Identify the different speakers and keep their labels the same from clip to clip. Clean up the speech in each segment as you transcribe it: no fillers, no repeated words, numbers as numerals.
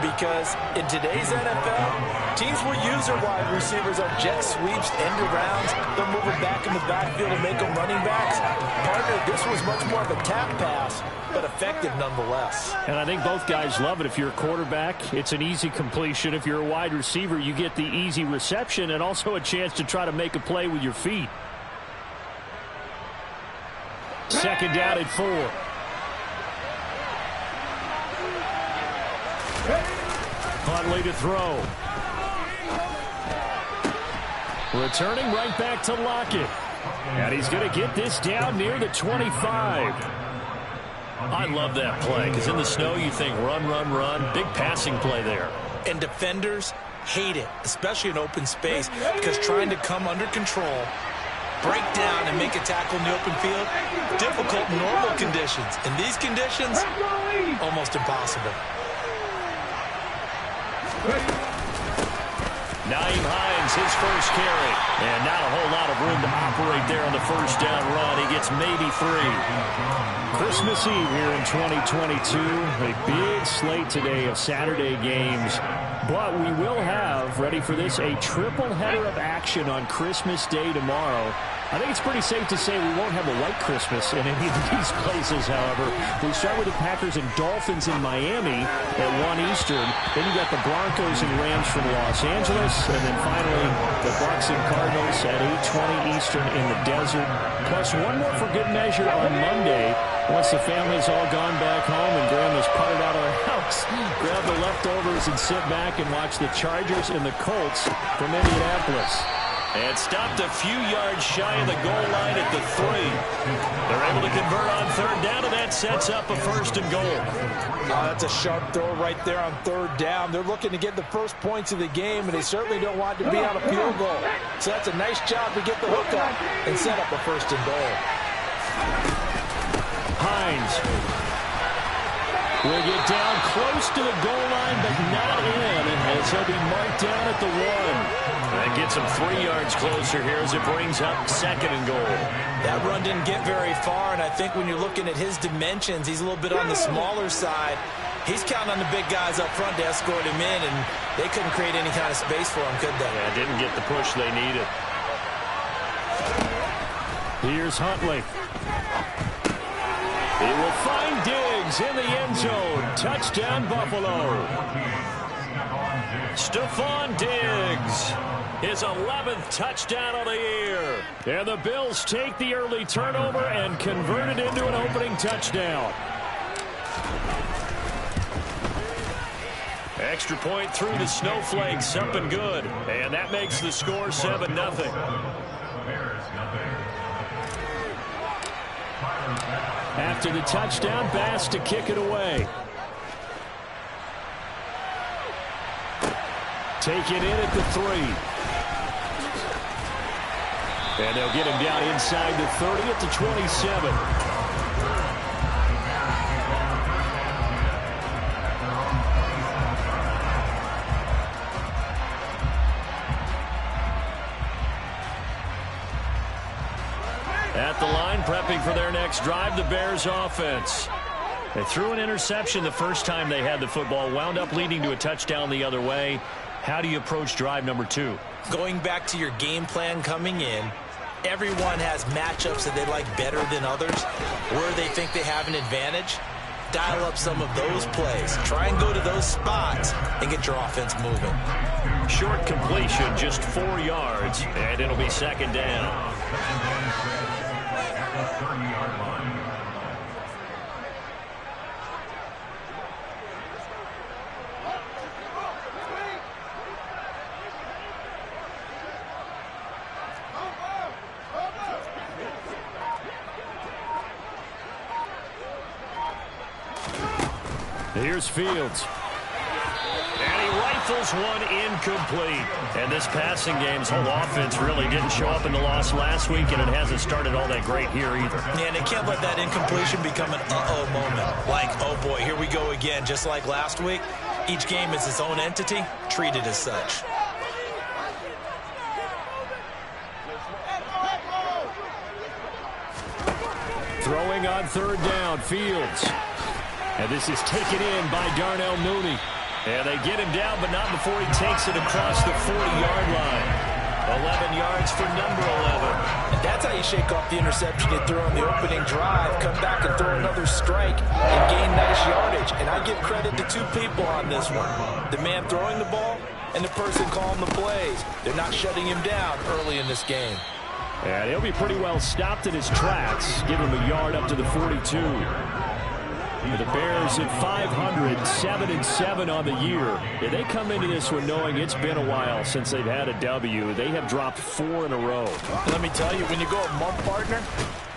Speaker 1: Because in today's NFL, teams will use their wide receivers on jet sweeps, end arounds. They'll move them back in the backfield and make them running backs. Partner, this was much more of a tap pass, but effective nonetheless.
Speaker 2: And I think both guys love it. If you're a quarterback, it's an easy completion. If you're a wide receiver, you get the easy reception and also a chance to try to make a play with your feet. Second down at 4. Huntley to throw. Returning right back to Lockett. And he's going to get this down near the 25. I love that play because in the snow you think run, run, run. Big passing play there.
Speaker 1: And defenders hate it, especially in open space, because trying to come under control, break down, and make a tackle in the open field, difficult in normal conditions. In these conditions, almost impossible.
Speaker 2: Nyheim Hines, his first carry. And not a whole lot of room to operate there on the first down run. He gets maybe 3. Christmas Eve here in 2022. A big slate today of Saturday games. But we will have, ready for this, a triple header of action on Christmas Day tomorrow. I think it's pretty safe to say we won't have a white Christmas in any of these places, however. We start with the Packers and Dolphins in Miami at 1 Eastern. Then you got the Broncos and Rams from Los Angeles. And then finally, the Bucs and Cardinals at 8:20 Eastern in the desert. Plus one more for good measure on Monday. Once the family's all gone back home and Grandma's putted out of the house, grab the leftovers and sit back and watch the Chargers and the Colts from Indianapolis.
Speaker 3: And stopped a few yards shy of the goal line at the 3. They're able to convert on third down, and that sets up a 1st and goal.
Speaker 1: That's a sharp throw right there on third down. They're looking to get the first points of the game, and they certainly don't want to be on a field goal. So that's a nice job to get the hook up and set up a 1st and goal.
Speaker 2: Hines will get down close to the goal line, but not in, as he'll be marked down at the 1.
Speaker 3: That gets him 3 yards closer here as it brings up 2nd and goal.
Speaker 1: That run didn't get very far, and I think when you're looking at his dimensions, he's a little bit on the smaller side. He's counting on the big guys up front to escort him in, and they couldn't create any kind of space for him, could they?
Speaker 3: Yeah, didn't get the push they needed.
Speaker 2: Here's Huntley. He will find Diggs in the end zone. Touchdown, Buffalo. Stephon Diggs, his 11th touchdown of the year. And the Bills take the early turnover and convert it into an opening touchdown.
Speaker 3: Extra point through the snowflakes, up and good. And that makes the score 7-0.
Speaker 2: After the touchdown, Bass to kick it away. Taken in at the 3. And they'll get him down inside the 30 at the 27.
Speaker 3: At the line, prepping for their next drive, the Bears offense. They threw an interception the first time they had the football, wound up leading to a touchdown the other way. How do you approach drive number 2?
Speaker 1: Going back to your game plan coming in, everyone has matchups that they like better than others. Where they think they have an advantage, dial up some of those plays. Try and go to those spots and get your offense moving.
Speaker 3: Short completion, just 4 yards, and it'll be 2nd down.
Speaker 2: Here's Fields.
Speaker 3: And he rifles one incomplete. And this passing game's whole offense really didn't show up in the loss last week, and it hasn't started all that great here either.
Speaker 1: Yeah, and they can't let that incompletion become an uh-oh moment. Like, oh boy, here we go again, just like last week. Each game is its own entity, treated as such.
Speaker 2: Throwing on third down, Fields. And this is taken in by Darnell Mooney. And they get him down, but not before he takes it across the 40-yard line. 11 yards for number 11.
Speaker 1: And that's how you shake off the interception you threw on the opening drive. Come back and throw another strike and gain nice yardage. And I give credit to two people on this one. The man throwing the ball and the person calling the plays. They're not shutting him down early in this game.
Speaker 2: And he'll be pretty well stopped in his tracks. Give him a yard up to the 42. The Bears at 500, 7-7 on the year. And they come into this one knowing it's been a while since they've had a W. They have dropped 4 in a row.
Speaker 1: Let me tell you, when you go a month, partner,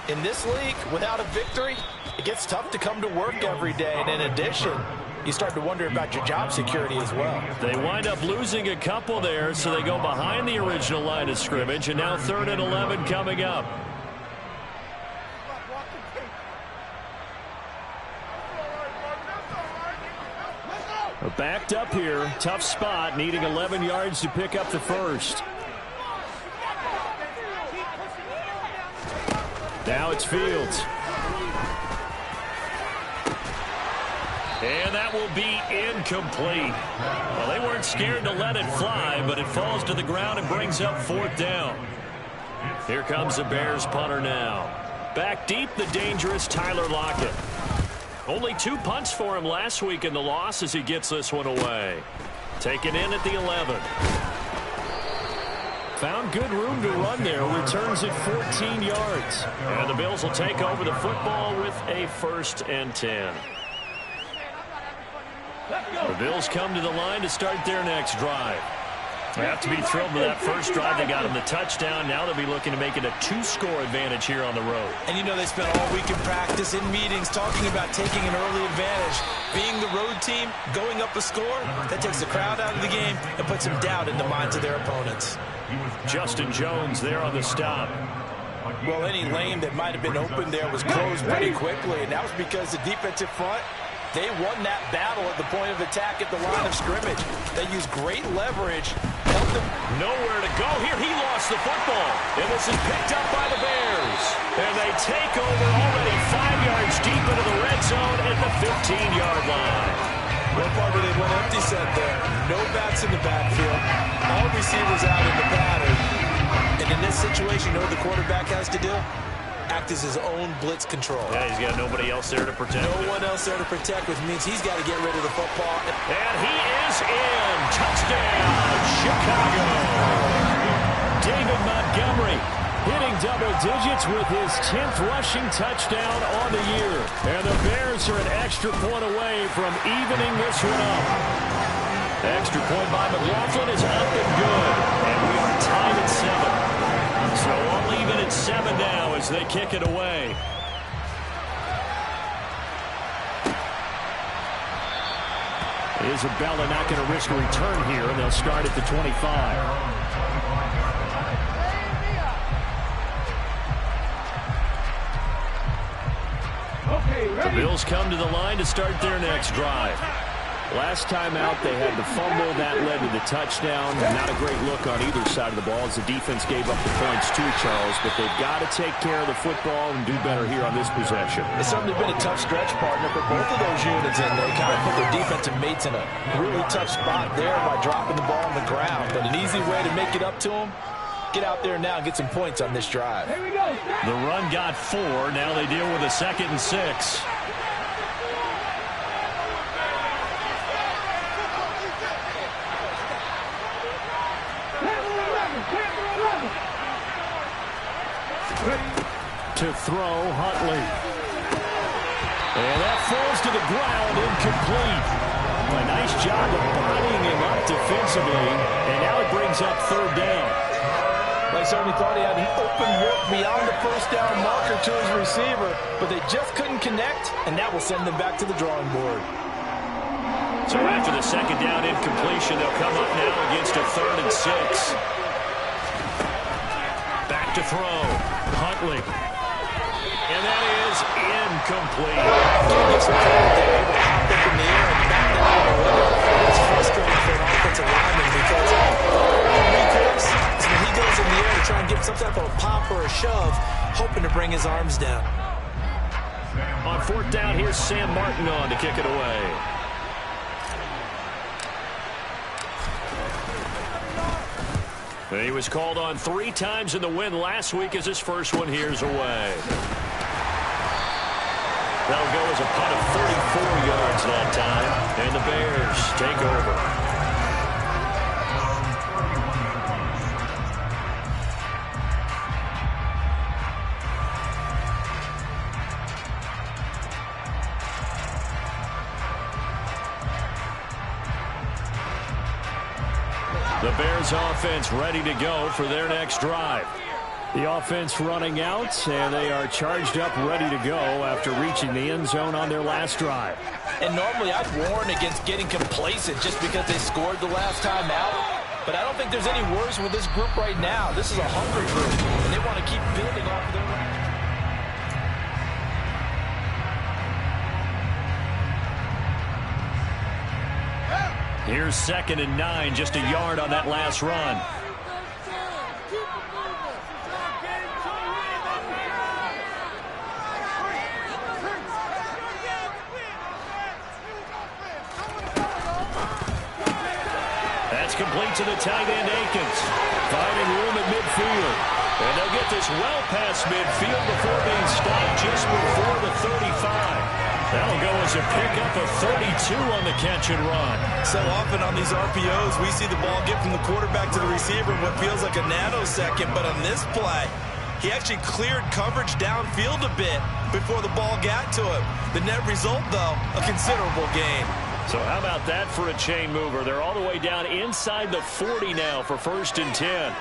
Speaker 1: in this league, without a victory, it gets tough to come to work every day. And in addition, you start to wonder about your job security as well.
Speaker 3: They wind up losing a couple there, so they go behind the original line of scrimmage. And now 3rd and 11 coming up. Backed up here. Tough spot. Needing 11 yards to pick up the first. Now it's Fields. And that will be incomplete. Well, they weren't scared to let it fly, but it falls to the ground and brings up 4th down. Here comes the Bears punter now. Back deep, the dangerous Tyler Lockett. Only 2 punts for him last week in the loss as he gets this one away. Taken in at the 11. Found good room to run there. Returns it 14 yards. And the Bills will take over the football with a 1st and 10. The Bills come to the line to start their next drive. They have to be thrilled with that first drive. They got him the touchdown. Now they'll be looking to make it a 2-score advantage here on the road.
Speaker 1: And you know they spent all week in practice, in meetings, talking about taking an early advantage. Being the road team, going up a score, that takes the crowd out of the game and puts some doubt in the minds of their opponents.
Speaker 3: Justin Jones there on the stop.
Speaker 1: Well, any lane that might have been open there was closed pretty quickly, and that was because the defensive front, they won that battle at the point of attack at the line of scrimmage. They used great leverage.
Speaker 3: Nowhere to go here. He lost the football. And this is picked up by the Bears. And they take over already 5 yards deep into the red zone at the 15-yard line.
Speaker 1: Well, partner, they went empty set there. No backs in the backfield. All receivers out in the pattern. And in this situation, you know what the quarterback has to do? Act as his own blitz control.
Speaker 3: Yeah, he's got nobody else there to protect.
Speaker 1: No one else there to protect, which means he's got to get rid of the football.
Speaker 3: And he is in. Touchdown, Chicago. David Montgomery hitting double digits with his 10th rushing touchdown on the year. And the Bears are an extra point away from evening this one up. Extra point by McLaughlin is up and good. And we are tied at 7. So all even at 7 now as they kick it away. Isabella not going to risk a return here, and they'll start at the 25. The Bills come to the line to start their next drive. Last time out, they had the fumble. That led to the touchdown. Not a great look on either side of the ball as the defense gave up the points too, Charles. But they've got to take care of the football and do better here on this possession.
Speaker 1: It's certainly been a tough stretch, partner, for both of those units, and they kind of put their defensive mates in a really tough spot there by dropping the ball on the ground. But an easy way to make it up to them, get out there now and get some points on this drive.
Speaker 3: The run got 4. Now they deal with a 2nd and 6. To throw, Huntley. And that falls to the ground, incomplete. A nice job of bodying him up defensively, and now it brings up 3rd down.
Speaker 1: They certainly thought he had an open look beyond the first down marker to his receiver, but they just couldn't connect, and that will send them back to the drawing board.
Speaker 3: So after the 2nd down incompletion, they'll come up now against a 3rd and 6. Back to throw, Huntley. And that is incomplete.
Speaker 1: It's able to hop up in the air and back down the window. It's frustrating for an offensive lineman because when he goes in the air to try and get some type of a pop or a shove, hoping to bring his arms down.
Speaker 2: On fourth down, here's Sam Martin on to kick it away. He was called on 3 times in the win last week as his first one here's away. That'll go as a punt of 34 yards that time, and the Bears take over. The Bears offense ready to go for their next drive. The offense running out, and they are charged up, ready to go after reaching the end zone on their last drive.
Speaker 1: And normally I'd warn against getting complacent just because they scored the last time out. But I don't think there's any worries with this group right now. This is a hungry group, and they want to keep building off of their run.
Speaker 2: Here's 2nd and 9, just a yard on that last run. That's complete to the tight end, Akins. Finding room at midfield. And they'll get this well past midfield before being stopped just before the 35. That'll go as a pickup of 32 on the catch and run.
Speaker 1: So often on these RPOs, we see the ball get from the quarterback to the receiver in what feels like a nanosecond. But on this play, he actually cleared coverage downfield a bit before the ball got to him. The net result, though, a considerable gain.
Speaker 2: So how about that for a chain mover? They're all the way down inside the 40 now for 1st and 10.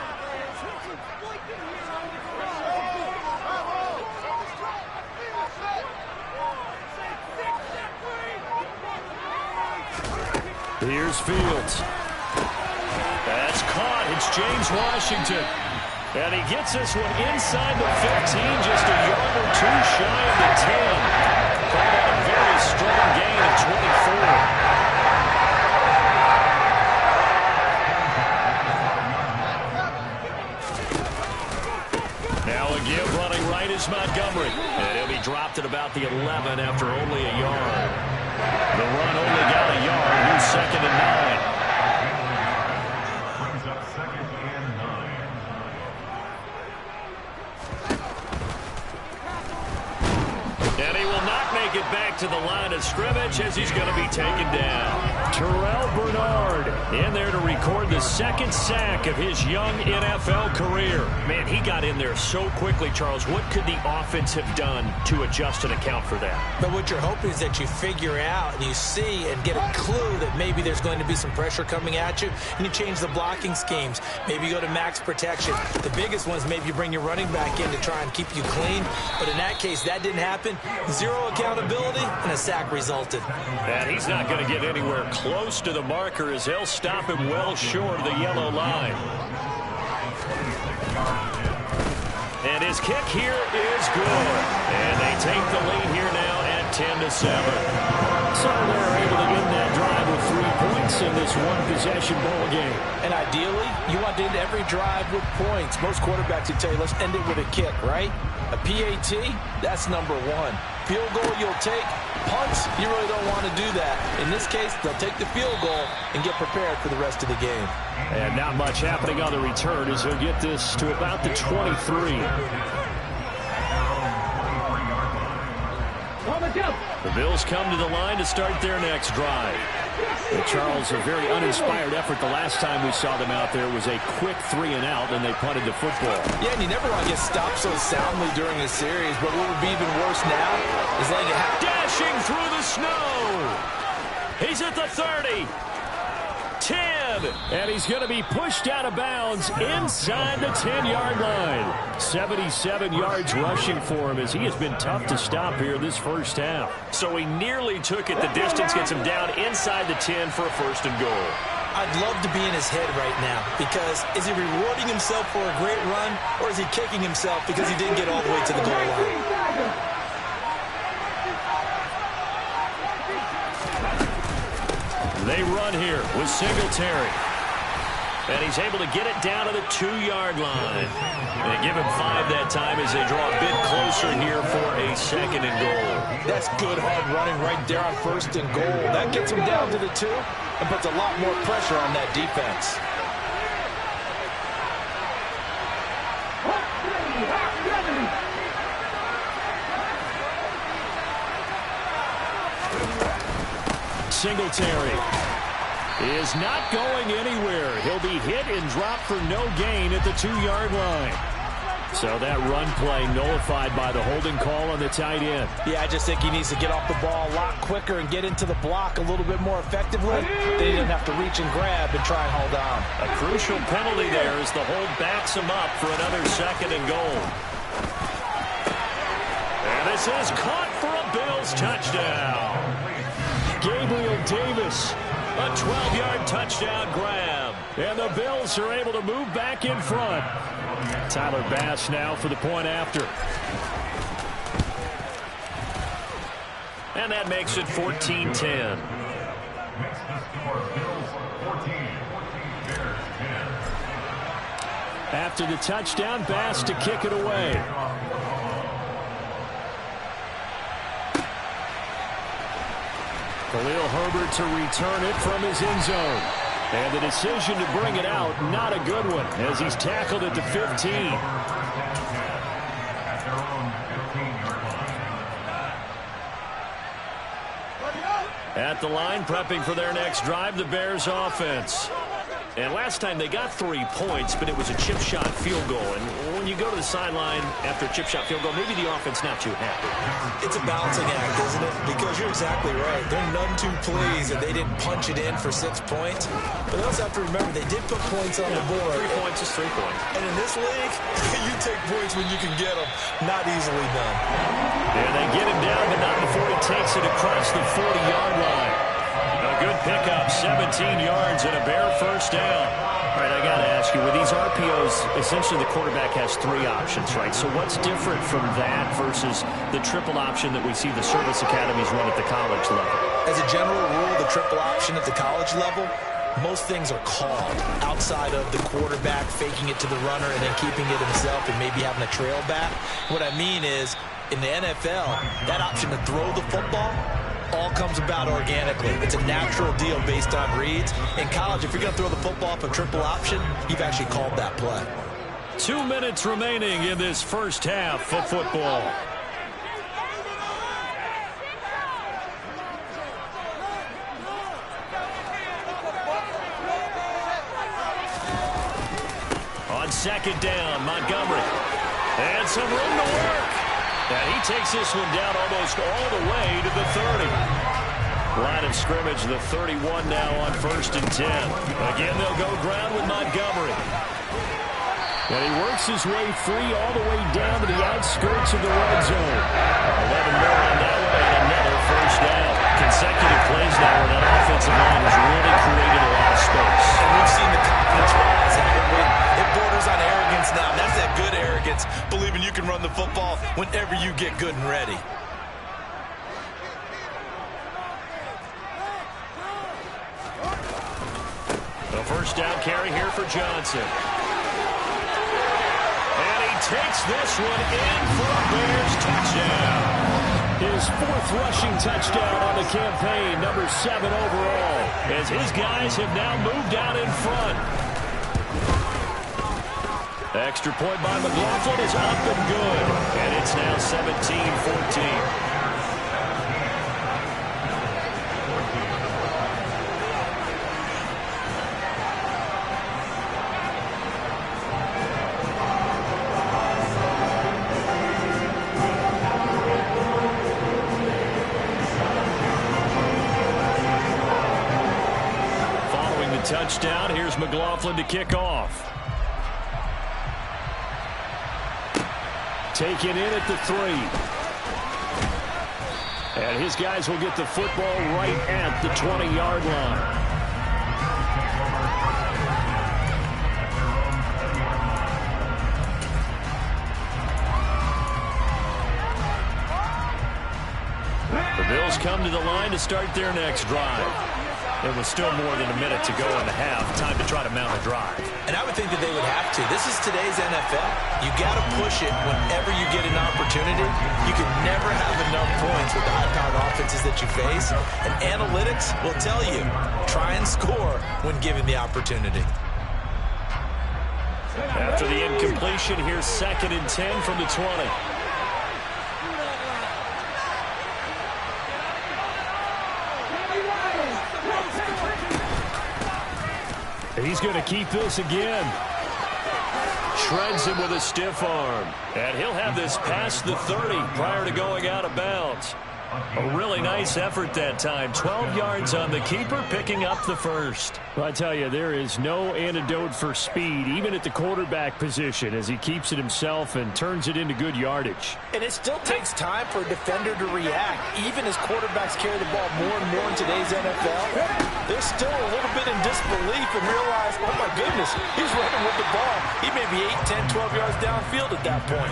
Speaker 2: Here's Fields. That's caught. It's James Washington. And he gets this one inside the 15, just a yard or 2 shy of the 10. Called on a very strong gain of 24. Now a give running right is Montgomery. And he'll be dropped at about the 11 after only a yard. The run only got a yard. Here's 2nd and 9.
Speaker 4: Brings up 2nd and 9.
Speaker 2: And he will not make it back to the line of scrimmage as he's going to be taken down. Terrell Bernard in there to record the 2nd sack of his young NFL career. Man, he got in there so quickly, Charles. What could the offense have done to adjust and account for that?
Speaker 1: But what you're hoping is that you figure out and you see and get a clue that maybe there's going to be some pressure coming at you, and you change the blocking schemes. Maybe you go to max protection. The biggest one is maybe you bring your running back in to try and keep you clean. But in that case, that didn't happen. 0 accountability, and a sack resulted.
Speaker 2: And he's not going to get anywhere close to the marker as they'll stop him well short of the yellow line. And his kick here is good. And they take the lead here now at 10-7. So they're able to end that drive with 3 points in this one-possession ball game.
Speaker 1: And ideally, you want to end every drive with points. Most quarterbacks would tell you, let's end it with a kick, right? A PAT, that's number 1. Field goal you'll take. Punts, you really don't want to do that. In this case, they'll take the field goal and get prepared for the rest of the game.
Speaker 2: And not much happening on the return as he'll get this to about the 23. The Bills come to the line to start their next drive. And Charles, a very uninspired effort the last time we saw them out there was a quick 3-and-out, and they punted the football.
Speaker 1: Yeah, and you never want to get stopped so soundly during a series, but what would be even worse now is letting it happen.
Speaker 2: Dashing through the snow. He's at the 30. 10. And he's going to be pushed out of bounds inside the 10-yard line. 77 yards rushing for him as he has been tough to stop here this first half. So he nearly took it the distance, gets him down inside the 10 for a 1st and goal.
Speaker 1: I'd love to be in his head right now because is he rewarding himself for a great run or is he kicking himself because he didn't get all the way to the goal line?
Speaker 2: They run here with Singletary. And he's able to get it down to the 2-yard line. And they give him 5 that time as they draw a bit closer
Speaker 3: closer here for a 2nd and goal.
Speaker 1: That's good hard running right there on 1st and goal. That gets them down to the 2 and puts a lot more pressure on that defense.
Speaker 3: Singletary is not going anywhere. He'll be hit and dropped for no gain at the 2-yard line. So that run play nullified by the holding call on the tight end.
Speaker 1: Yeah, I just think he needs to get off the ball a lot quicker and get into the block a little bit more effectively. Then he doesn't have to reach and grab and try and hold down.
Speaker 3: A crucial penalty there as the hold backs him up for another 2nd and goal. And this is caught for a Bills touchdown. Gabriel Davis, a 12-yard touchdown grab. And the Bills are able to move back in front. Tyler Bass now for the point after. And that makes it 14-10. After the touchdown, Bass to kick it away. Khalil Herbert to return it from his end zone. And the decision to bring it out, not a good one, as he's tackled at the 15. At the line, prepping for their next drive, the Bears offense. And last time they got 3 points, but it was a chip shot field goal. And when you go to the sideline after a chip shot field goal, maybe the offense not too happy.
Speaker 1: It's a balancing act, isn't it? Because you're exactly right. They're none too pleased that they didn't punch it in for 6 points. But they also have to remember they did put points on the board.
Speaker 3: 3 points is 3 points.
Speaker 1: And in this league, you take points when you can get them. Not easily done.
Speaker 3: And they get him down, but not before he takes it across the 40-yard line. A good pickup, 17 yards and a Bear first down. All right, I got to ask you, with these RPOs, essentially the quarterback has 3 options, right? So what's different from that versus the triple option that we see the service academies run at the college level?
Speaker 1: As a general rule, the triple option at the college level, most things are called outside of the quarterback faking it to the runner and then keeping it himself and maybe having a trail back. What I mean is, in the NFL, that option to throw the football all comes about organically. It's a natural deal based on reads. In college, if you're going to throw the football up a triple option, you've actually called that play.
Speaker 3: 2 minutes remaining in this first half of football. On 2nd down, Montgomery. And some room to work. And he takes this one down almost all the way to the 30. Line of scrimmage, the 31 now on 1st and 10. Again, they'll go ground with Montgomery. And he works his way free all the way down to the outskirts of the red zone. 11 more on that one and another first down. Consecutive plays now where that offensive line has really created a lot of space.
Speaker 1: And we've seen the confidence rise. It borders on arrogance now. That's that good arrogance, believing you can run the football whenever you get good and ready.
Speaker 3: The first down carry here for Johnson. And he takes this one in for a Bears touchdown. His 4th rushing touchdown on the campaign, number 7 overall, as his guys have now moved out in front. Extra point by McLaughlin is up and good. And it's now 17-14. Following the touchdown, here's McLaughlin to kick off. Taken in at the 3. And his guys will get the football right at the 20-yard line. The Bills come to the line to start their next drive. It was still more than a minute to go in the half. Time to try to mount a drive.
Speaker 1: And I would think that they would have to. This is today's NFL. You got to push it whenever you get an opportunity. You can never have enough points with the high-powered offenses that you face. And analytics will tell you, try and score when given the opportunity.
Speaker 3: After the incompletion, here's 2nd and 10 from the 20. He's going to keep this again. Shreds him with a stiff arm. And he'll have this past the 30 prior to going out of bounds. A really nice effort that time. 12 yards on the keeper, picking up the first.
Speaker 2: Well, I tell you, there is no antidote for speed, even at the quarterback position, as he keeps it himself and turns it into good yardage.
Speaker 1: And it still takes time for a defender to react. Even as quarterbacks carry the ball more and more in today's NFL, they're still a little bit in disbelief and realize, oh my goodness, he's running with the ball. He may be 8, 10, 12 yards downfield at that point.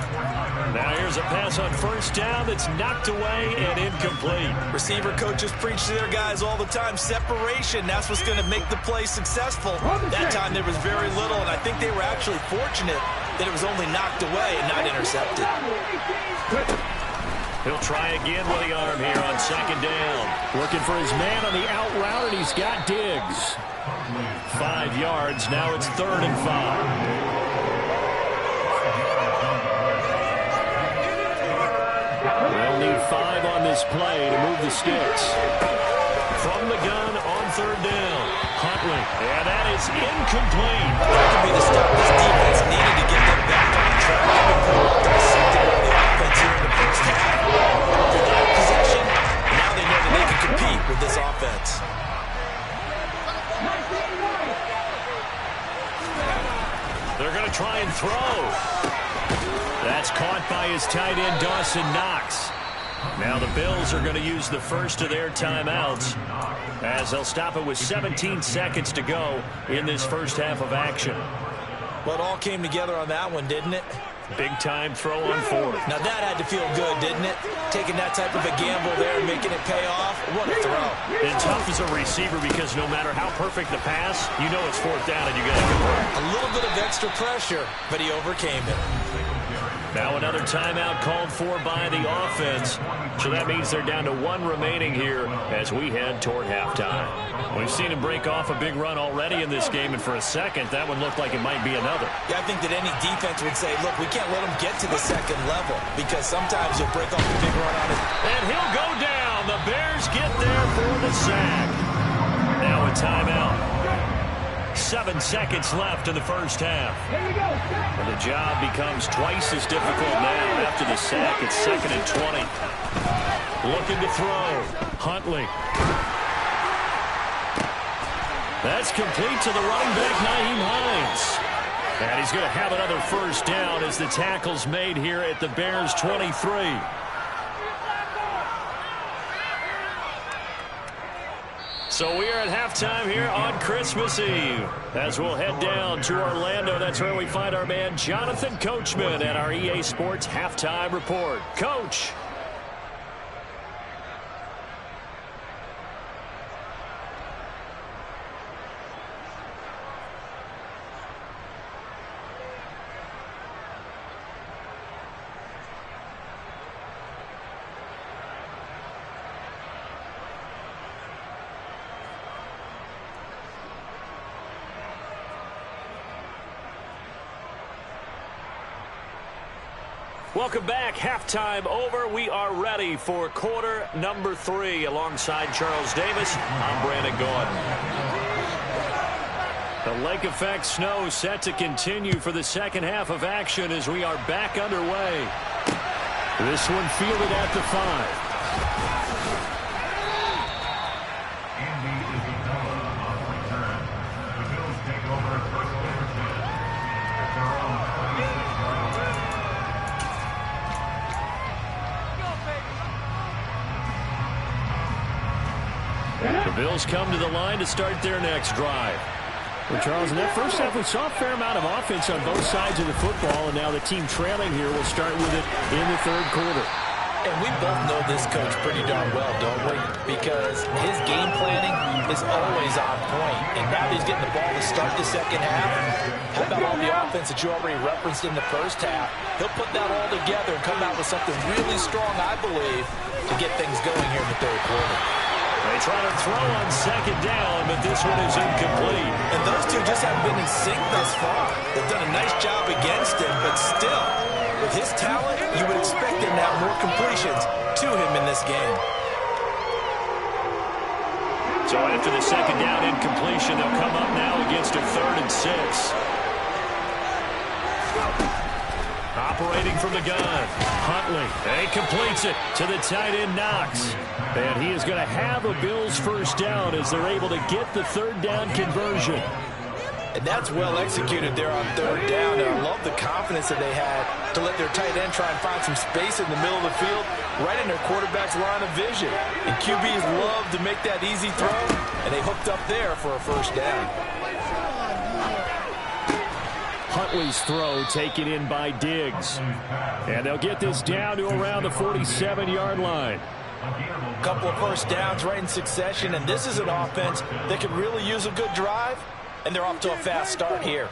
Speaker 3: Now here's a pass on first down that's knocked away and incomplete.
Speaker 1: Receiver coaches preach to their guys all the time, separation, that's what's going to make the play successful. That time there was very little, and I think they were actually fortunate that it was only knocked away and not intercepted.
Speaker 3: He'll try again with the arm here on 2nd down.
Speaker 2: Looking for his man on the out route, and he's got Diggs.
Speaker 3: 5 yards, now it's 3rd and 5.
Speaker 2: They'll need 5 on this play to move the sticks.
Speaker 3: From the gun on 3rd down. Huntley. And that is incomplete.
Speaker 1: That could be the stop this defense needed to get them back on track. They've been pretty dissected by the offense here in the first half. After that possession, now they know that they can compete with this offense.
Speaker 3: They're going to try and throw. That's caught by his tight end, Dawson Knox. Now the Bills are going to use the first of their timeouts as they'll stop it with 17 seconds to go in this first half of action.
Speaker 1: Well, it all came together on that one, didn't it?
Speaker 3: Big time throw on 4th.
Speaker 1: Now that had to feel good, didn't it? Taking that type of a gamble there and making it pay off. What a throw.
Speaker 3: And tough as a receiver because no matter how perfect the pass, you know it's 4th down and you got to convert.
Speaker 1: A little bit of extra pressure, but he overcame it.
Speaker 3: Now another timeout called for by the offense. So that means they're down to 1 remaining here as we head toward halftime. We've seen him break off a big run already in this game, and for a second, that one looked like it might be another.
Speaker 1: Yeah, I think that any defense would say, look, we can't let him get to the second level because sometimes you'll break off a big run on it.
Speaker 3: And he'll go down. The Bears get there for the sack. Now a timeout. 7 seconds left in the first half. And the job becomes twice as difficult now after the sack. It's 2nd and 20. Looking to throw. Huntley. That's complete to the running back, Nyheim Hines. And he's going to have another first down as the tackle's made here at the Bears' 23. So we are at halftime here on Christmas Eve. As we'll head down to Orlando, that's where we find our man Jonathan Coachman at our EA Sports Halftime Report. Coach. Welcome back. Halftime over. We are ready for quarter number 3. Alongside Charles Davis, I'm Brandon Gordon. The lake effect snow set to continue for the second half of action as we are back underway.
Speaker 2: This one fielded at the 5.
Speaker 3: The Bills come to the line to start their next drive.
Speaker 2: Well, Charles, in that first half, we saw a fair amount of offense on both sides of the football, and now the team trailing here will start with it in the third quarter.
Speaker 1: And we both know this coach pretty darn well, don't we? Because his game planning is always on point. And now that he's getting the ball to start the second half, how about all the offense that you already referenced in the first half? He'll put that all together and come out with something really strong, I believe, to get things going here in the third quarter.
Speaker 3: They try to throw on second down, but this one is incomplete.
Speaker 1: And those two just haven't been in sync thus far. They've done a nice job against him, but still, with his talent, you would expect him to have more completions to him in this game.
Speaker 3: So after the second down incompletion, they'll come up now against a 3rd and 6. Operating from the gun, Huntley. And he completes it to the tight end, Knox. And he is going to have a Bills first down as they're able to get the 3rd down conversion.
Speaker 1: And that's well executed there on 3rd down. And I love the confidence that they had to let their tight end try and find some space in the middle of the field, right in their quarterback's line of vision. And QBs love to make that easy throw, and they hooked up there for a first down.
Speaker 3: Huntley's throw taken in by Diggs. And they'll get this down to around the 47-yard line.
Speaker 1: A couple of first downs right in succession, and this is an offense that could really use a good drive, and they're off to a fast start here.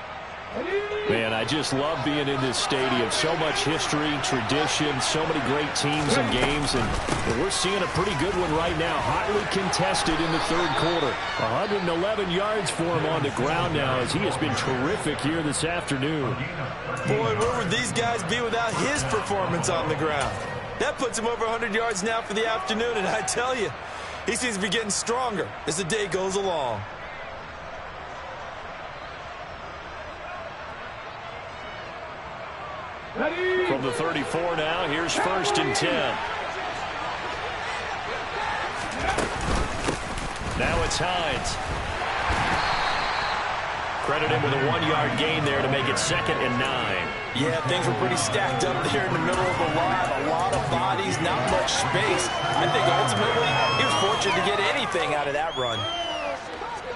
Speaker 3: Man, I just love being in this stadium. So much history, tradition, so many great teams and games, and we're seeing a pretty good one right now. Hotly contested in the 3rd quarter. 111 yards for him on the ground now as he has been terrific here this afternoon.
Speaker 1: Boy, where would these guys be without his performance on the ground? That puts him over 100 yards now for the afternoon, and I tell you, he seems to be getting stronger as the day goes along.
Speaker 3: From the 34 now, here's 1st and 10. Now it's Hines. Credit him with a 1-yard gain there to make it 2nd and 9.
Speaker 1: Yeah, things were pretty stacked up there in the middle of the line. A lot of bodies, not much space. I think ultimately he was fortunate to get anything out of that run.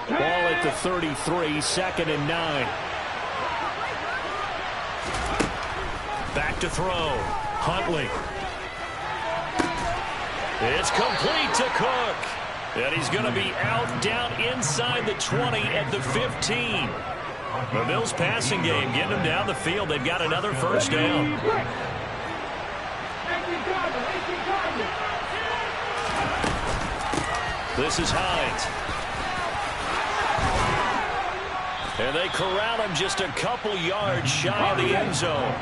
Speaker 3: Ball at the 33, 2nd and 9. Back to throw. Huntley. It's complete to Cook. And he's going to be out down inside the 20 at the 15. The Bills passing game getting them down the field. They've got another first down. This is Hines. And they corral him just a couple yards shy of the end zone.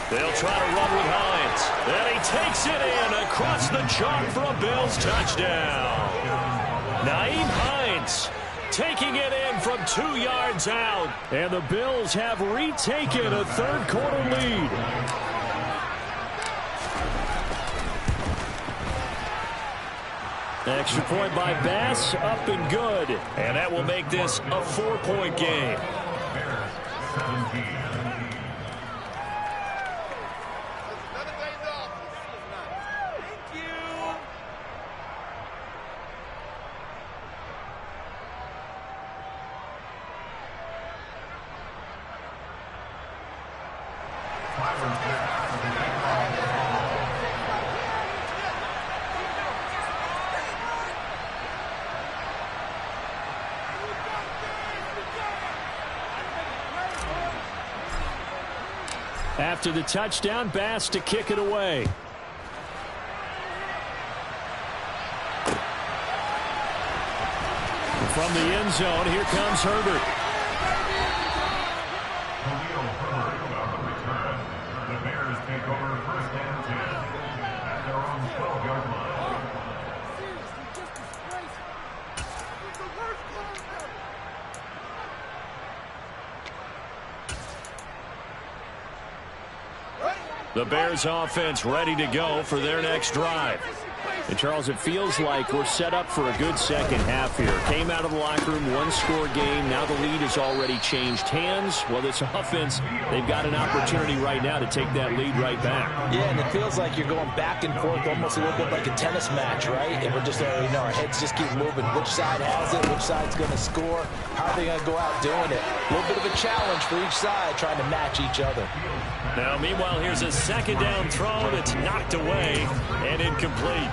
Speaker 3: They'll try to run with Hines. And he takes it in across the chalk for a Bills touchdown. Nyheim Hines taking it in from 2 yards out. And the Bills have retaken a 3rd quarter lead. Extra point by Bass, up and good. And that will make this a 4-point game. After the touchdown, Bass to kick it away. From the end zone, here comes Herbert.
Speaker 4: The Bears take over 1st and 10 at their own 12-yard line.
Speaker 3: The Bears offense ready to go for their next drive.
Speaker 2: And, Charles, it feels like we're set up for a good second half here. Came out of the locker room, one-score game. Now the lead has already changed hands. Well, this offense, they've got an opportunity right now to take that lead right back.
Speaker 1: Yeah, and it feels like you're going back and forth almost a little bit like a tennis match, right? And we're just, our heads just keep moving. Which side has it? Which side's going to score? How are they going to go out doing it? A little bit of a challenge for each side trying to match each other.
Speaker 3: Now, meanwhile, here's a second down throw that's knocked away and incomplete.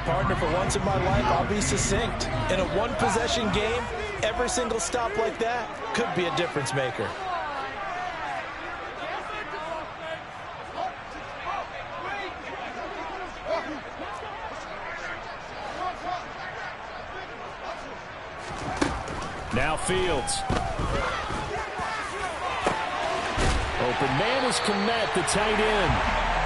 Speaker 1: Partner, for once in my life, I'll be succinct. In a one-possession game, every single stop like that could be a difference maker.
Speaker 2: Now Fields. Open man is Kmet, the tight end.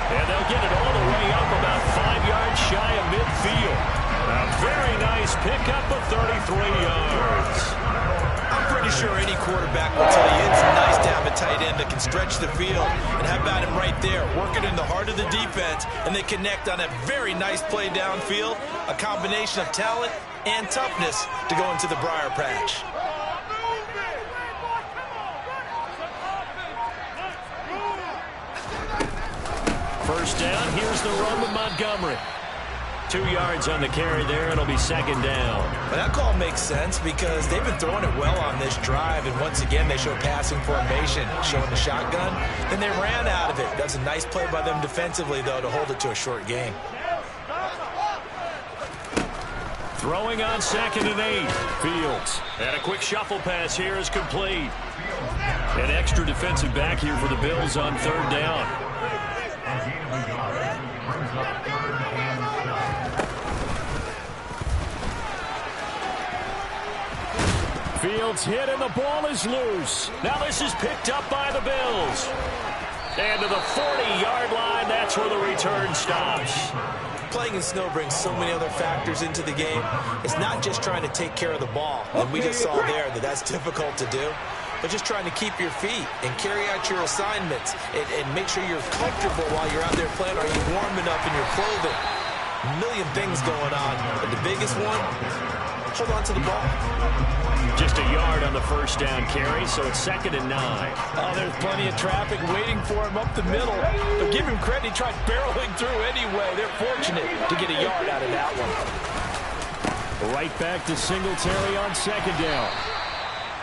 Speaker 2: And they'll get it all the way up about 5 yards shy of midfield. A very nice pickup of 33 yards.
Speaker 1: I'm pretty sure any quarterback will tell you it's nice to have a tight end that can stretch the field. And how about him right there, working in the heart of the defense, and they connect on a very nice play downfield, a combination of talent and toughness to go into the briar patch.
Speaker 3: First down, here's the run with Montgomery. 2 yards on the carry there. It'll be second down.
Speaker 1: Well, that call makes sense because they've been throwing it well on this drive, and once again they show passing formation, showing the shotgun. Then they ran out of it. That's a nice play by them defensively, though, to hold it to a short game.
Speaker 3: Throwing on 2nd and 8. Fields. And a quick shuffle pass here is complete. An extra defensive back here for the Bills on 3rd down. Fields hit and the ball is loose. Now this is picked up by the Bills. And to the 40-yard line, that's where the return stops.
Speaker 1: Playing in snow brings so many other factors into the game. It's not just trying to take care of the ball, and we just saw there that that's difficult to do, but just trying to keep your feet and carry out your assignments and make sure you're comfortable while you're out there playing. Are you warm enough in your clothing? A million things going on, but the biggest one, hold on to the ball.
Speaker 3: Just a yard on the first down carry, so it's 2nd and 9.
Speaker 1: Oh, there's plenty of traffic waiting for him up the middle. But give him credit, he tried barreling through anyway. They're fortunate to get a yard out of that one.
Speaker 2: Right back to Singletary on 2nd down.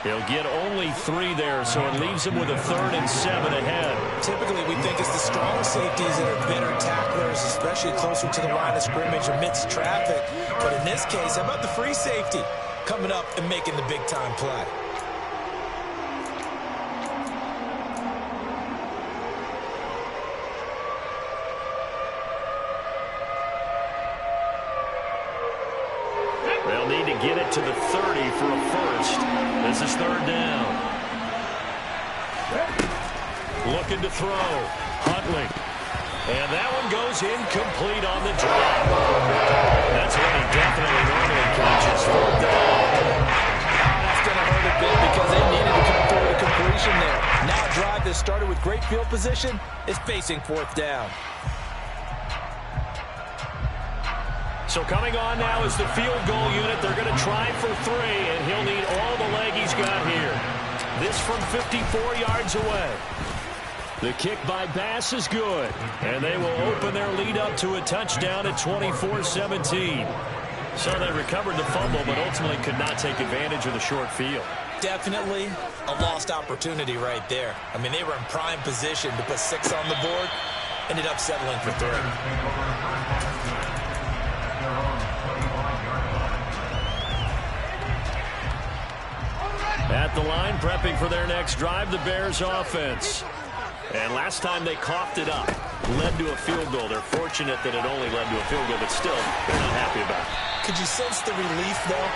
Speaker 3: He'll get only 3 there, so it leaves him with a 3rd and 7 ahead.
Speaker 1: Typically, we think it's the strong safeties that are better tacklers, especially closer to the line of scrimmage amidst traffic. But in this case, how about the free safety coming up and making the big-time play?
Speaker 3: They'll need to get it to the 30 for a first. This is 3rd down. Looking to throw. Huntley. And that one goes incomplete on the drop. That's what he definitely normally catches. 4th down.
Speaker 1: That's going to hurt a bit because they needed to come through the completion there. Now a drive that started with great field position is facing 4th down.
Speaker 3: So coming on now is the field goal unit. They're going to try for 3, and he'll need all the leg he's got here. This from 54 yards away. The kick by Bass is good, and they will open their lead up to a touchdown at 24-17. So they recovered the fumble, but ultimately could not take advantage of the short field.
Speaker 1: Definitely a lost opportunity right there. I mean, they were in prime position to put 6 on the board, ended up settling for 3.
Speaker 3: At the line, prepping for their next drive, the Bears offense. And last time they coughed it up, led to a field goal. They're fortunate that it only led to a field goal, but still, they're not happy about it.
Speaker 1: Could you sense the relief, though,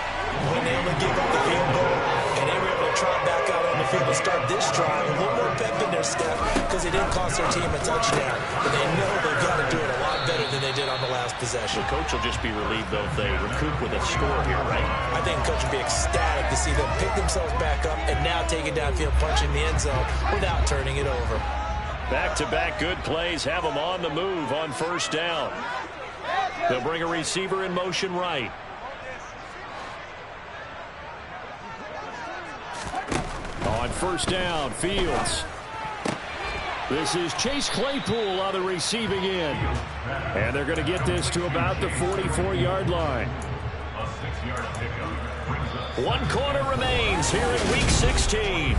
Speaker 1: when they only gave up the field goal and they were able to trot back out on the field and start this drive? A little more pep in their step because they didn't cost their team a touchdown. But they know they've got to do it a lot better than they did on the last possession.
Speaker 3: The coach will just be relieved, though, if they recoup with a score here, right?
Speaker 1: I think the coach will be ecstatic to see them pick themselves back up and now take it downfield, punching the end zone without turning it over.
Speaker 3: Back-to-back good plays have them on the move on 1st down. They'll bring a receiver in motion right. On first down, Fields. This is Chase Claypool on the receiving end. And they're going to get this to about the 44-yard line.
Speaker 4: A 6-yard pickup.
Speaker 3: 1 quarter remains here in Week 16.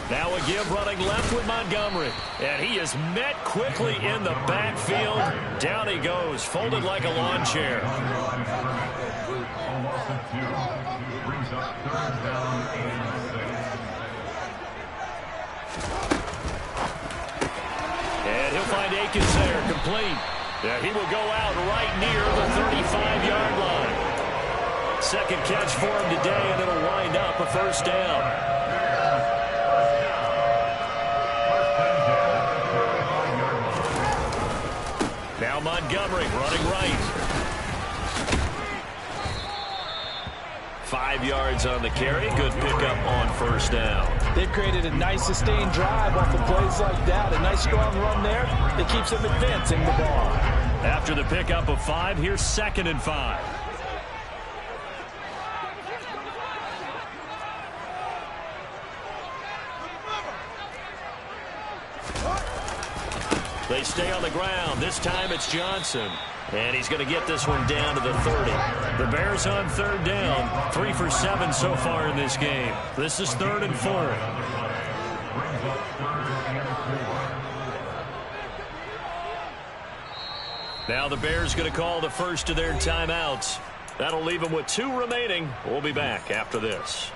Speaker 3: Now a give running left with Montgomery. And he is met quickly in the backfield. Down he goes, folded like a lawn chair.
Speaker 4: A loss of 2. Brings up 3rd down and 6.
Speaker 3: And he'll find Akins there, complete. Yeah, he will go out right near the 35-yard line. Second catch for him today, and it'll wind up a first down. Now Montgomery running right. 5 yards on the carry. Good pickup on first down.
Speaker 1: They've created a nice sustained drive off of plays like that. A nice strong run there that keeps them advancing the ball.
Speaker 3: After the pickup of 5, here's 2nd and 5. They stay on the ground. This time it's Johnson. And he's going to get this one down to the 30. The Bears on 3rd down. 3 for 7 so far in this game. This is 3rd and 4. Now the Bears going to call the first of their timeouts. That'll leave them with 2 remaining. We'll be back after this.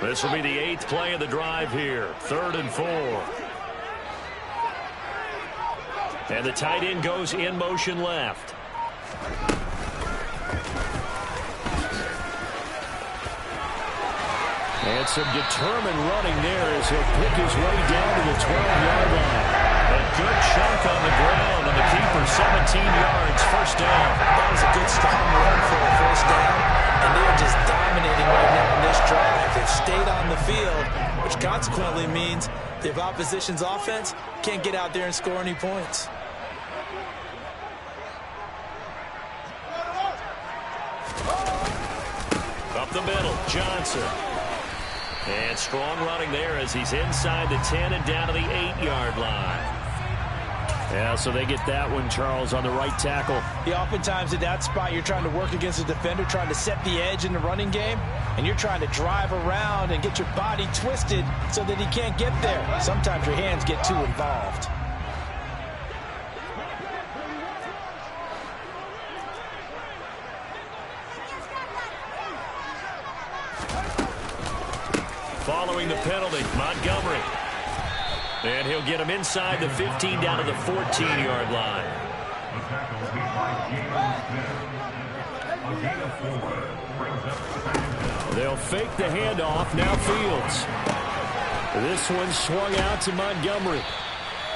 Speaker 3: This will be the 8th play of the drive here. 3rd and 4. And the tight end goes in motion left. And some determined running there as he'll pick his way down to the 12-yard line. A good chunk on the ground, and the keeper 17 yards, first down.
Speaker 1: That was a good strong run for a first down, and they're just dominating right now in this drive. They've stayed on the field, which consequently means the opposition's offense can't get out there and score any points.
Speaker 3: Up the middle, Johnson. And strong running there as he's inside the 10 and down to the 8-yard line. Yeah, so they get that one, Charles, on the right tackle.
Speaker 1: Yeah, oftentimes at that spot, you're trying to work against a defender, trying to set the edge in the running game, and you're trying to drive around and get your body twisted so that he can't get there. Sometimes your hands get too involved.
Speaker 3: Following the penalty, Montgomery. And he'll get him inside the 15 down to the 14-yard line. They'll fake the handoff. Now Fields. This one swung out to Montgomery.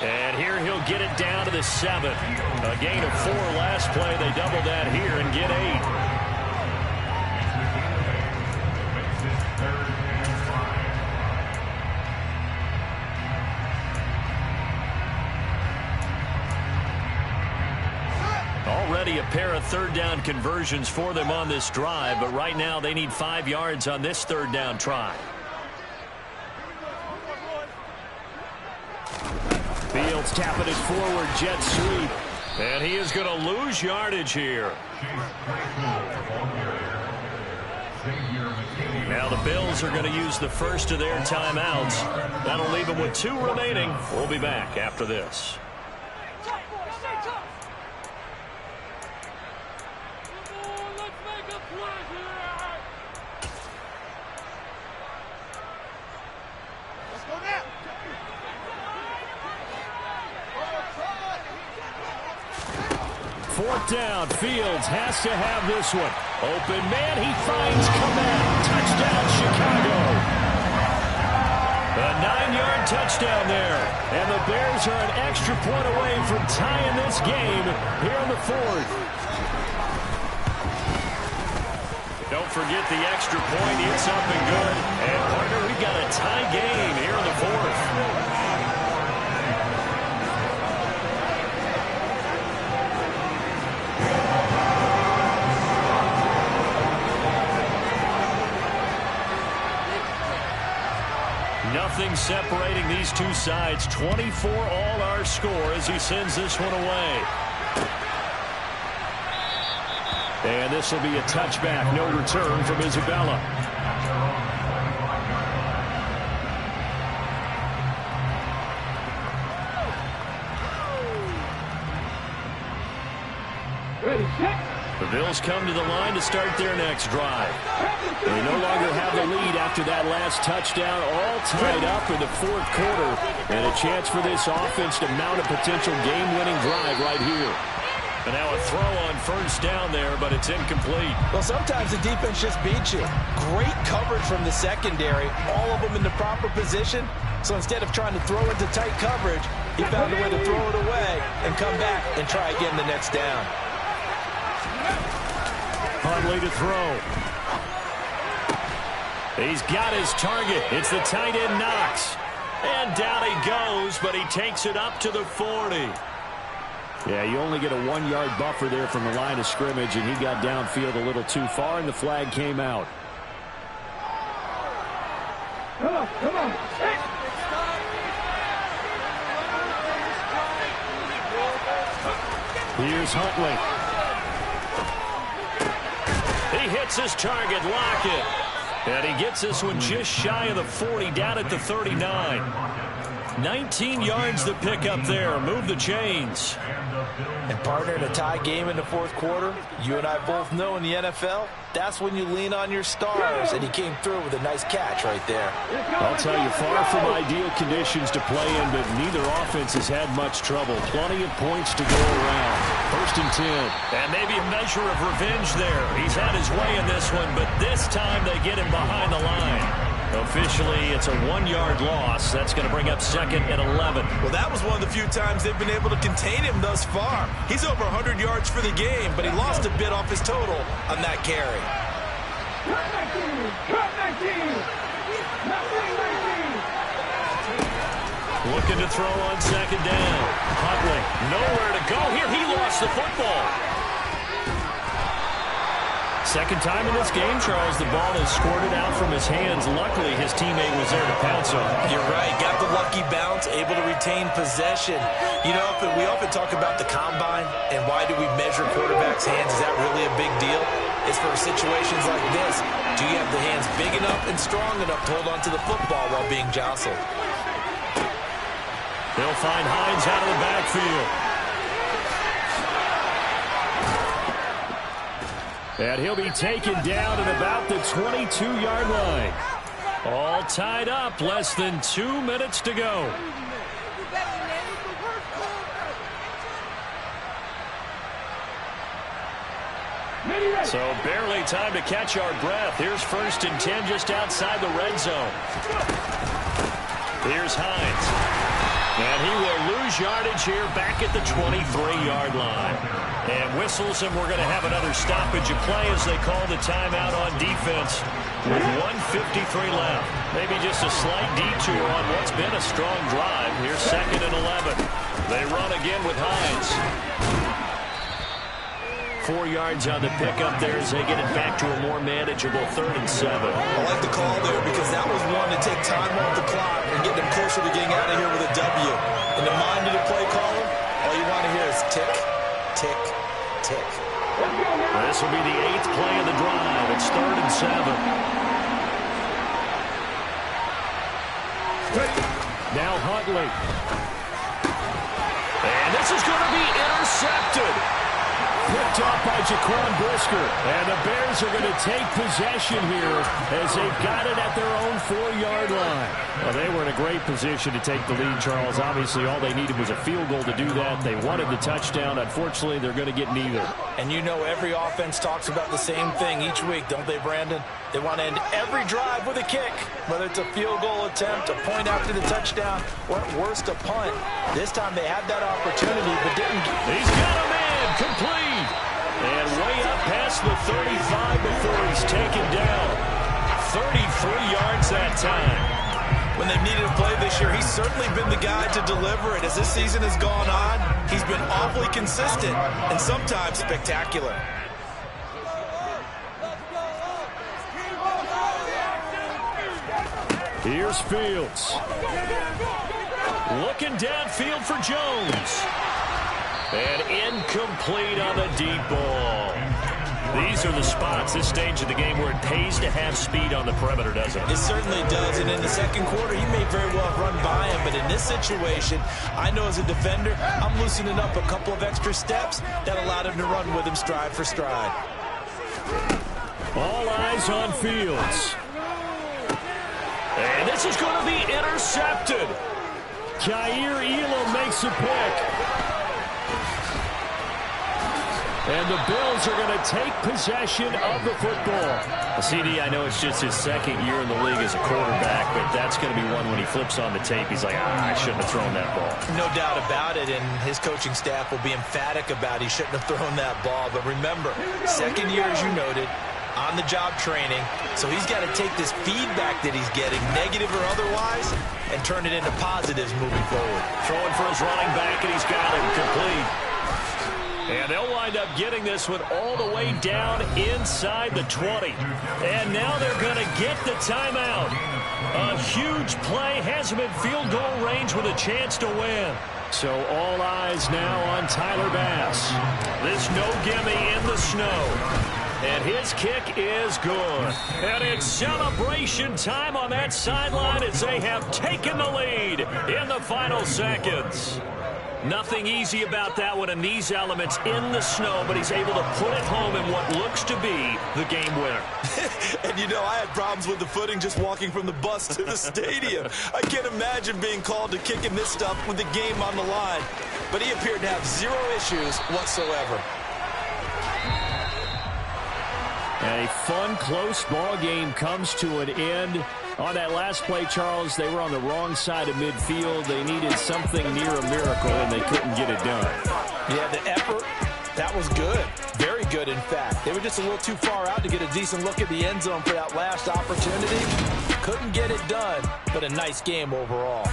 Speaker 3: And here he'll get it down to the 7. A gain of 4 last play. They double that here and get 8. Already a pair of 3rd down conversions for them on this drive, but right now they need 5 yards on this 3rd down try. Fields tapping it forward, jet sweep. And he is going to lose yardage here. Now the Bills are going to use the first of their timeouts. That'll leave them with 2 remaining. We'll be back after this.
Speaker 2: 4th down. Fields has to have this one. Open man, he finds Kmet. Touchdown, Chicago. A 9-yard touchdown there. And the Bears are an extra point away from tying this game here in the 4th. Don't forget the extra point. It's up and good. And, partner, we've got a tie game here in the 4th. Nothing separating these two sides. 24 all our score as he sends this one away. And this will be a touchback. No return from Isabella.
Speaker 5: Ready, set.
Speaker 2: The Bills come to the line to start their next drive. They no longer have the lead after that last touchdown, all tied up in the 4th quarter. And a chance for this offense to mount a potential game-winning drive right here. And now a throw on 1st down there, but it's incomplete.
Speaker 1: Well, sometimes the defense just beats you. Great coverage from the secondary, all of them in the proper position. So instead of trying to throw into tight coverage, he found a way to throw it away and come back and try again the next down.
Speaker 2: Huntley to throw. He's got his target. It's the tight end Knox. And down he goes, but he takes it up to the 40. Yeah, you only get a 1-yard buffer there from the line of scrimmage, and he got downfield a little too far, and the flag came out.
Speaker 5: Come on, come on.
Speaker 2: Here's Huntley. He hits his target, Lockett. And he gets this one just shy of the 40, down at the 39. 19 yards to pick up there. Move the chains.
Speaker 1: And partner, in a tie game in the 4th quarter, you and I both know in the NFL, that's when you lean on your stars. And he came through with a nice catch right there.
Speaker 2: I'll tell you, far from ideal conditions to play in, but neither offense has had much trouble. Plenty of points to go around. 1st and 10. And maybe a measure of revenge there. He's had his way in this one, but this time they get him behind the line. Officially, it's a 1-yard loss. That's going to bring up 2nd and 11.
Speaker 1: Well, that was one of the few times they've been able to contain him thus far. He's over 100 yards for the game, but he lost a bit off his total on that carry.
Speaker 2: Looking to throw on 2nd down. Huntley, nowhere to go here. He lost the football. Second time in this game, Charles, the ball is squirted out from his hands. Luckily, his teammate was there to pounce on it.
Speaker 1: You're right. Got the lucky bounce, able to retain possession. You know, we often talk about the combine and why do we measure quarterbacks' hands. Is that really a big deal? It's for situations like this. Do you have the hands big enough and strong enough to hold onto the football while being jostled?
Speaker 2: They'll find Hines out of the backfield. And he'll be taken down at about the 22-yard line. All tied up, less than 2 minutes to go. So barely time to catch our breath. Here's 1st and 10 just outside the red zone. Here's Hines. And he will lose yardage here back at the 23-yard line. And whistles, and we're going to have another stoppage of play as they call the timeout on defense with 1:53 left. Maybe just a slight detour on what's been a strong drive. Here's 2nd and 11. They run again with Hines. 4 yards on the pickup there as they get it back to a more manageable 3rd and 7.
Speaker 1: I like the call there because that was one to take time off the clock and get them closer to getting out of here with a W. In the mind of the play caller, all you want to hear is tick, tick, tick.
Speaker 2: This will be the 8th play of the drive. It's 3rd and 7. Now Huntley. And this is going to be intercepted. picked off by Jaquan Brisker. And the Bears are going to take possession here as they've got it at their own 4-yard line. Well, they were in a great position to take the lead, Charles. Obviously, all they needed was a field goal to do that. They wanted the touchdown. Unfortunately, they're going to get neither.
Speaker 1: And you know every offense talks about the same thing each week, don't they, Brandon? They want to end every drive with a kick, whether it's a field goal attempt, a point after the touchdown, or at worst, a punt. This time they had that opportunity, but didn't.
Speaker 2: He's got a man complete. And way up past the 35 before he's taken down. 33 yards that time.
Speaker 1: When they've needed a play this year, he's certainly been the guy to deliver it. As this season has gone on, he's been awfully consistent and sometimes spectacular.
Speaker 2: Here's Fields. Looking downfield for Jones. And incomplete on the deep ball. These are the spots, this stage of the game, where it pays to have speed on the perimeter, doesn't it?
Speaker 1: It certainly does, and in the second quarter, he may very well have run by him, but in this situation, I know as a defender, I'm loosening up a couple of extra steps that allowed him to run with him stride for stride.
Speaker 2: All eyes on Fields. And this is going to be intercepted. Jair Elam makes a pick. And the Bills are going to take possession of the football.
Speaker 3: CD, I know it's just his second year in the league as a quarterback, but that's going to be one when he flips on the tape. He's like, I shouldn't have thrown that ball.
Speaker 1: No doubt about it, and his coaching staff will be emphatic about he shouldn't have thrown that ball. But remember, second year, as you noted, on-the-job training, so he's got to take this feedback that he's getting, negative or otherwise, and turn it into positives moving forward.
Speaker 3: Throwing for his running back, and he's got it complete. And they'll wind up getting this one all the way down inside the 20. And now they're going to get the timeout. A huge play has him in field goal range with a chance to win.
Speaker 2: So all eyes now on Tyler Bass.
Speaker 3: This no-gimme in the snow. And his kick is good. And it's celebration time on that sideline as they have taken the lead in the final seconds. Nothing easy about that one in these elements in the snow, but he's able to put it home in what looks to be the game winner.
Speaker 1: And you know, I had problems with the footing just walking from the bus to the stadium. I can't imagine being called to kicking this stuff with the game on the line. But he appeared to have zero issues whatsoever.
Speaker 2: And a fun, close ball game comes to an end. On that last play, Charles, they were on the wrong side of midfield. They needed something near a miracle, and they couldn't get it done.
Speaker 1: Yeah, the effort, that was good. Very good, in fact. They were just a little too far out to get a decent look at the end zone for that last opportunity. Couldn't get it done, but a nice game overall.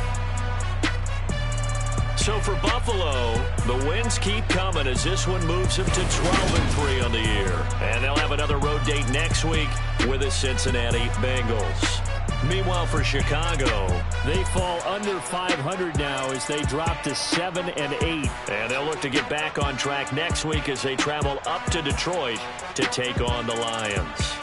Speaker 3: So for Buffalo, the wins keep coming as this one moves them to 12-3 on the year. And they'll have another road date next week with the Cincinnati Bengals. Meanwhile, for Chicago,
Speaker 2: they fall under 500 now as they drop to 7-8.
Speaker 3: And they'll look to get back on track next week as they travel up to Detroit to take on the Lions.